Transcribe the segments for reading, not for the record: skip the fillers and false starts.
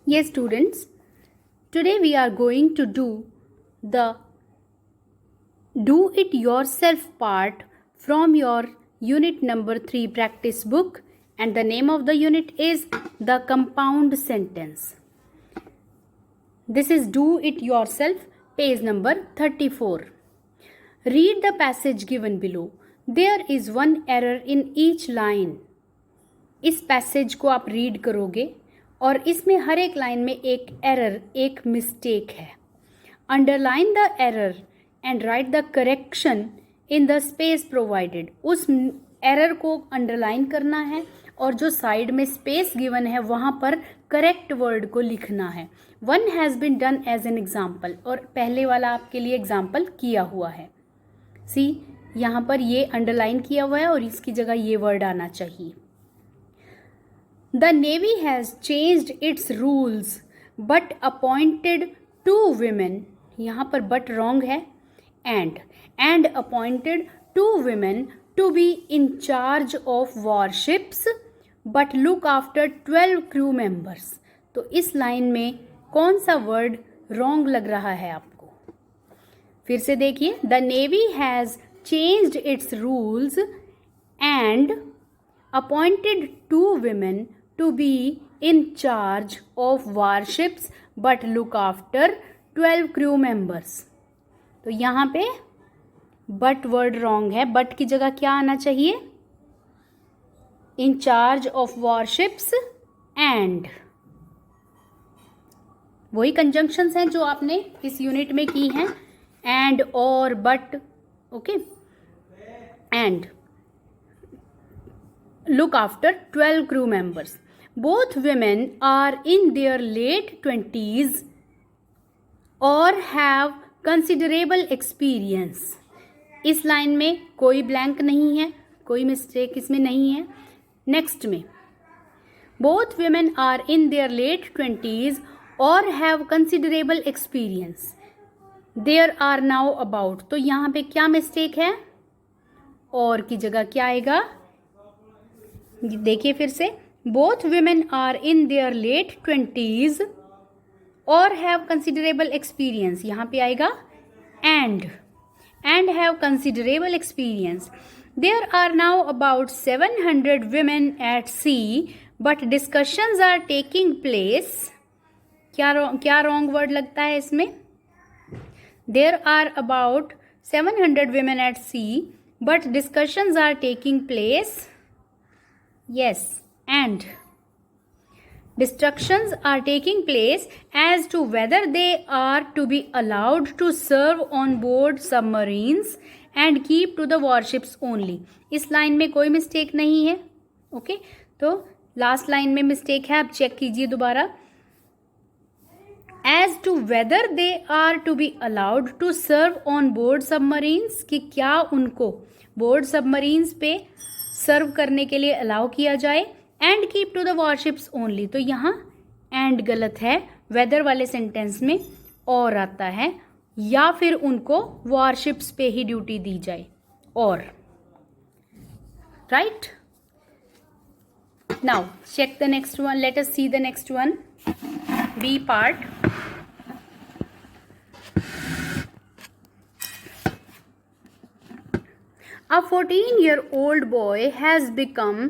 Yes, students, today we are going to do the do it yourself part from your unit number 3 practice book, and the name of the unit is the compound sentence. This is do it yourself, page number 34. Read the passage given below. There is one error in each line. इस passage को आप read करोगे और इसमें हर एक line में एक error, एक मिस्टेक है. Underline the error and right the correction in the space provided. उस एरर को अंडरलाइन करना है और जो साइड में स्पेस गिवन है वहाँ पर करेक्ट वर्ड को लिखना है. One has been done as an example, और पहले वाला आपके लिए एग्जाम्पल किया हुआ है. सी, यहाँ पर ये अंडरलाइन किया हुआ है और इसकी जगह ये वर्ड आना चाहिए. The Navy has changed its rules but appointed 2 women. यहाँ पर but wrong है. And appointed 2 women to be in charge of warships but look after 12 crew members. तो इस लाइन में कौन सा वर्ड wrong लग रहा है आपको? फिर से देखिए. The Navy has changed its rules and appointed 2 women to be in charge of warships but look after 12 crew members. तो यहाँ पे but वर्ड रॉन्ग है. but की जगह क्या आना चाहिए? in charge of warships and. वही कंजंक्शंस हैं जो आपने इस यूनिट में की हैं. and और but. Okay. and look after 12 crew members. Both women are in their late 20s or have considerable experience. इस लाइन में कोई ब्लैंक नहीं है, कोई मिस्टेक इसमें नहीं है. नेक्स्ट में both women are in their late 20s or have considerable experience. There are now about. तो यहाँ पे क्या मिस्टेक है? और की जगह क्या आएगा? देखिए फिर से. Both women are in their late 20s or have considerable experience. यहाँ पे आएगा and have considerable experience. There are now about 700 women at sea, but discussions are taking place. क्या wrong word लगता है इसमें? There are about 700 women at sea, but discussions are taking place. Yes. And discussions are taking place as to whether they are to be allowed to serve on board submarines and keep to the warships only. इस line में कोई mistake नहीं है. Okay. तो last line में mistake है. आप check कीजिए दोबारा. As to whether they are to be allowed to serve on board submarines, कि क्या उनको बोर्ड सबमरीन्स पे सर्व करने के लिए अलाउ किया जाए. And keep to the warships only. तो यहाँ एंड गलत है. वेदर वाले सेंटेंस में और आता है, या फिर उनको वॉरशिप्स पे ही ड्यूटी दी जाए. और right. Now check the next one. Let us see the next one. B part. A 14-year-old boy has become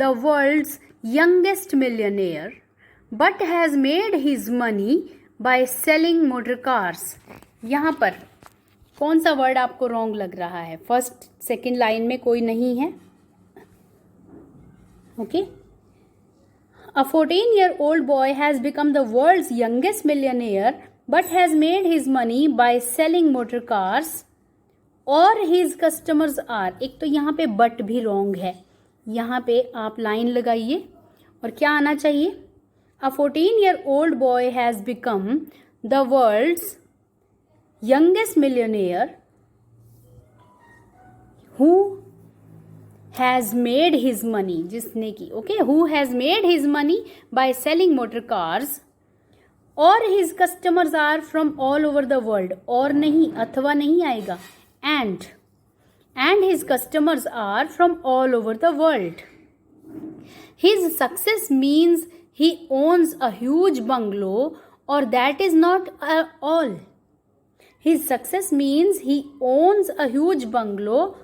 the world's youngest millionaire, but has made his money by selling motor cars. यहाँ पर कौन सा word आपको wrong लग रहा है? First second line में कोई नहीं है. Okay. A 14-year-old boy has become the world's youngest millionaire, but has made his money by selling motor cars. और हिज कस्टमर्स आर. एक तो यहाँ पे बट भी रॉन्ग है. यहाँ पे आप लाइन लगाइए और क्या आना चाहिए? A 14-year-old boy has become the world's youngest millionaire who has made his money. जिसने की. Okay. Who has made his money by selling motor cars. और his customers are from all over the world. और नहीं, अथवा नहीं आएगा. And his customers are from all over the world. His success means he owns a huge bungalow, or that is not all. His success means he owns a huge bungalow,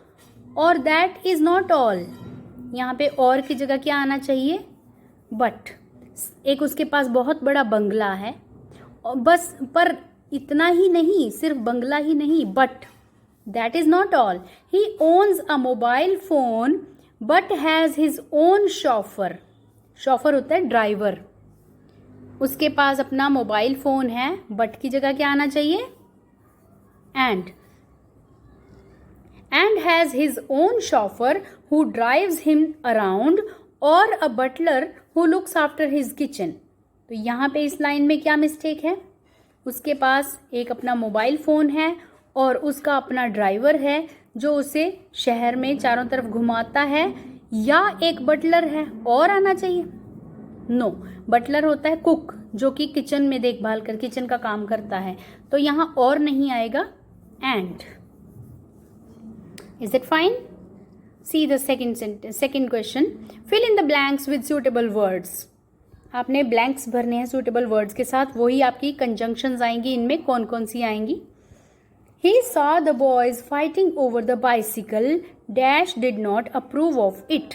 or that is not all. यहाँ पे और की जगह क्या आना चाहिए? But. एक उसके पास बहुत बड़ा बंगला है, और बस पर इतना ही नहीं, सिर्फ बंगला ही नहीं, but that is not all. He owns a mobile phone but has his own chauffeur. Chauffeur होता है ड्राइवर. उसके पास अपना मोबाइल फोन है, बट की जगह क्या आना चाहिए? And has his own chauffeur who drives him around, और a butler who looks after his kitchen. तो यहाँ पे इस लाइन में क्या मिस्टेक है? उसके पास एक अपना मोबाइल फ़ोन है और उसका अपना ड्राइवर है जो उसे शहर में चारों तरफ घुमाता है, या एक बटलर है, और आना चाहिए? नो, बटलर होता है कुक, जो कि किचन में देखभाल कर किचन का काम करता है. तो यहाँ और नहीं आएगा, and. Is it fine? See the second question. Fill in the blanks with suitable words. आपने ब्लैंक्स भरने हैं सुटेबल वर्ड्स के साथ. वही आपकी कंजंक्शंस आएंगी. इनमें कौन कौन सी आएंगी? He saw the boys fighting over the bicycle. Dash did not approve of it.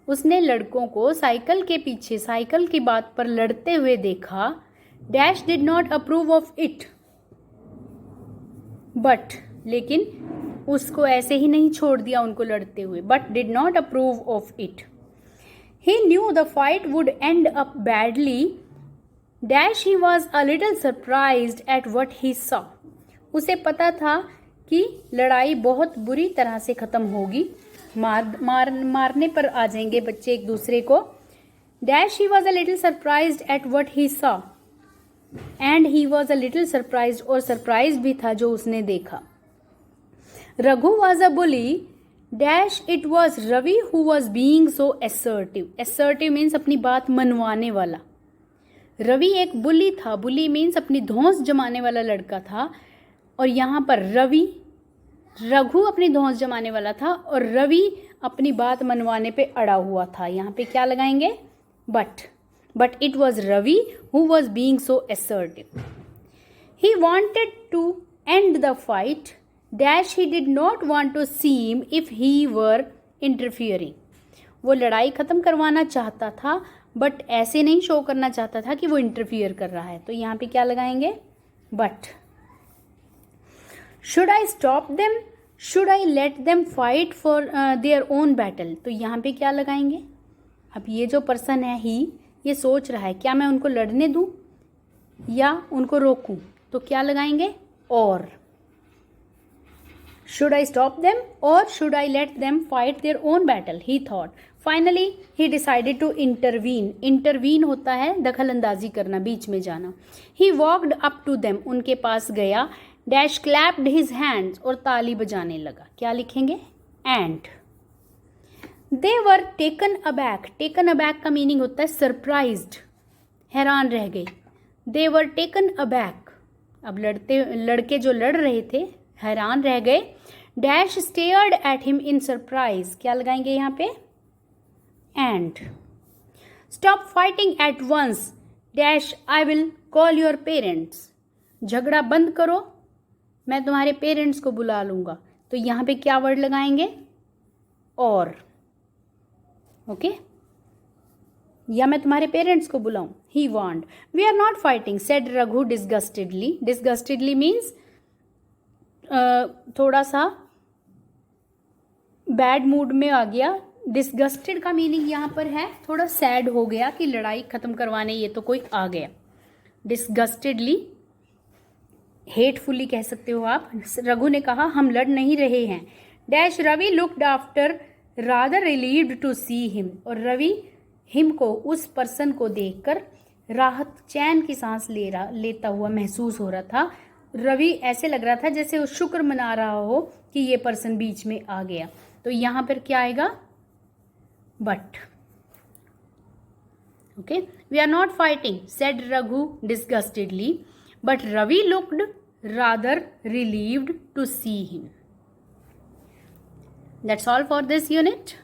उसने लड़कों को साइकिल के पीछे साइकिल की बात पर लड़ते हुए देखा. Dash did not approve of it. But लेकिन उसको ऐसे ही नहीं छोड़ दिया उनको लड़ते हुए. But did not approve of it. He knew the fight would end up badly. Dash he was a little surprised at what he saw. उसे पता था कि लड़ाई बहुत बुरी तरह से ख़त्म होगी. मारने पर आ जाएंगे बच्चे एक दूसरे को. Dash he was a little surprised at what he saw. And he was a little surprised, और surprised भी था जो उसने देखा. Raghu was a bully. Dash it was Ravi who was being so assertive. Assertive means अपनी बात मनवाने वाला. रवि एक बुली था. बुली मीन्स अपनी धौंस जमाने वाला लड़का था. और यहाँ पर रघु अपनी धौंस जमाने वाला था और रवि अपनी बात मनवाने पे अड़ा हुआ था. यहाँ पे क्या लगाएंगे? But it was Ravi who was being so assertive. He wanted to end the fight. Dash he did not want to seem if he were interfering. वो लड़ाई ख़त्म करवाना चाहता था, बट ऐसे नहीं शो करना चाहता था कि वो इंटरफियर कर रहा है. तो यहाँ पे क्या लगाएंगे? But. Should I stop them? Should I let them fight for their own battle? तो यहाँ पे क्या लगाएंगे? अब ये जो पर्सन है ही, ये सोच रहा है क्या मैं उनको लड़ने दूँ या उनको रोकूं. तो क्या लगाएंगे? और. Should I stop them or should I let them fight their own battle? He thought. Finally, he decided to intervene. Intervene होता है दखल अंदाजी करना, बीच में जाना. He walked up to them. उनके पास गया. डैश क्लैप्ड हिज हैंड्स, और ताली बजाने लगा. क्या लिखेंगे? And. They were taken aback. Taken aback का मीनिंग होता है सरप्राइज्ड, हैरान रह गए. They were taken aback. अब लड़के जो लड़ रहे थे हैरान रह गए. Dash stared at him in surprise. क्या लगाएंगे यहाँ पे? And. Stop fighting at once. Dash I will call your parents. झगड़ा बंद करो, मैं तुम्हारे पेरेंट्स को बुला लूँगा. तो यहाँ पे क्या वर्ड लगाएंगे? और. ओके, या मैं तुम्हारे पेरेंट्स को बुलाऊं. He want. We are not fighting, said Raghu disgustedly. Disgustedly means थोड़ा सा बैड मूड में आ गया. डिस्गस्टेड का मीनिंग यहाँ पर है थोड़ा सैड हो गया कि लड़ाई ख़त्म करवाने ये तो कोई आ गया. डिस्गस्टेडली, हेटफुल्ली कह सकते हो आप. रघु ने कहा हम लड़ नहीं रहे हैं. Dash Ravi looked after rather relieved to see him. और रवि हिम को, उस पर्सन को देखकर राहत, चैन की सांस लेता हुआ महसूस हो रहा था. रवि ऐसे लग रहा था जैसे वो शुक्र मना रहा हो कि ये पर्सन बीच में आ गया. तो यहाँ पर क्या आएगा? But. Okay, we are not fighting, said Raghu disgustedly. But Ravi looked rather relieved to see him. That's all for this unit.